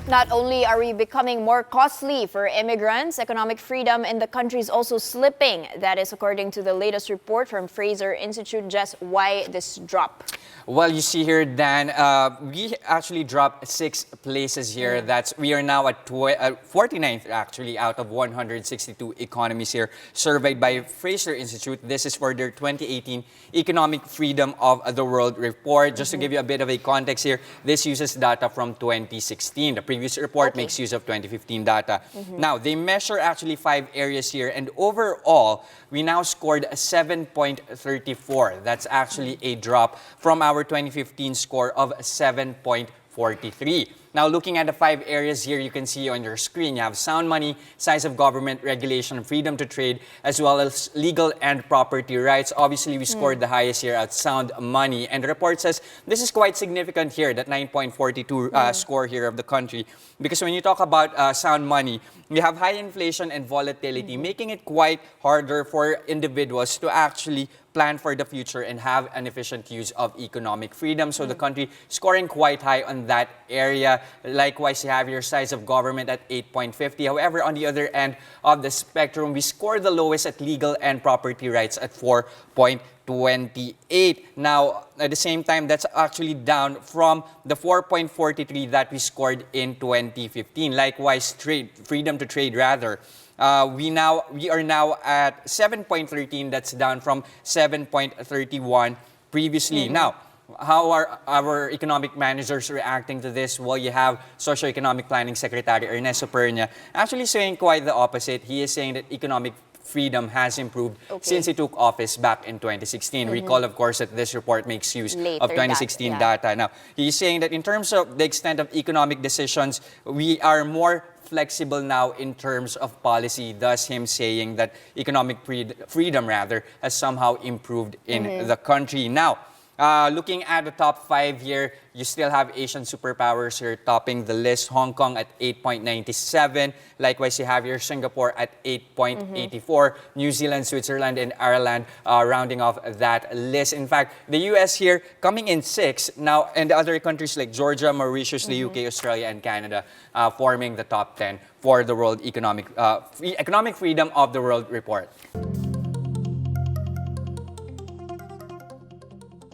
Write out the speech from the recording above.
Not only are we becoming more costly for immigrants, economic freedom in the country is also slipping. That is according to the latest report from Fraser Institute. Just why this drop? Well, you see here, Dan, we actually dropped 6 places here. We are now at 49th actually out of 162 economies here surveyed by Fraser Institute. This is for their 2018 Economic Freedom of the World report. Just to give you a bit of a context here, this uses data from 2016. The previous report makes use of 2015 data. Now, they measure actually 5 areas here, and overall, we now scored a 7.34. That's actually a drop from our 2015 score of 7.43. Now, looking at the 5 areas here, you can see on your screen, you have sound money, size of government, regulation, freedom to trade, as well as legal and property rights. Obviously, we scored the highest here at sound money. And the report says this is quite significant here, that 9.42 score here of the country. Because when you talk about sound money, we have high inflation and volatility, making it quite harder for individuals to actually plan for the future and have an efficient use of economic freedom. So the country scoring quite high on that area. Likewise, you have your size of government at 8.50. However, on the other end of the spectrum, we score the lowest at legal and property rights at 4.28. Now, at the same time, that's actually down from the 4.43 that we scored in 2015. Likewise, freedom to trade rather. We are now at 7.13. That's down from 7.31 previously. Now, how are our economic managers reacting to this? Well, you have Socio-Economic Planning Secretary Ernesto Pernia actually saying quite the opposite. He is saying that economic freedom has improved since he took office back in 2016. Recall, of course, that this report makes use of 2016 data. Now, he's saying that in terms of the extent of economic decisions, we are more flexible now in terms of policy, thus him saying that economic freedom rather has somehow improved in the country. Now, looking at the top 5 here, you still have Asian superpowers here topping the list. Hong Kong at 8.97. Likewise, you have your Singapore at 8.84. New Zealand, Switzerland, and Ireland rounding off that list. In fact, the US here coming in 6th now, and the other countries like Georgia, Mauritius, the UK, Australia, and Canada forming the top 10 for the World Economic Freedom of the World report.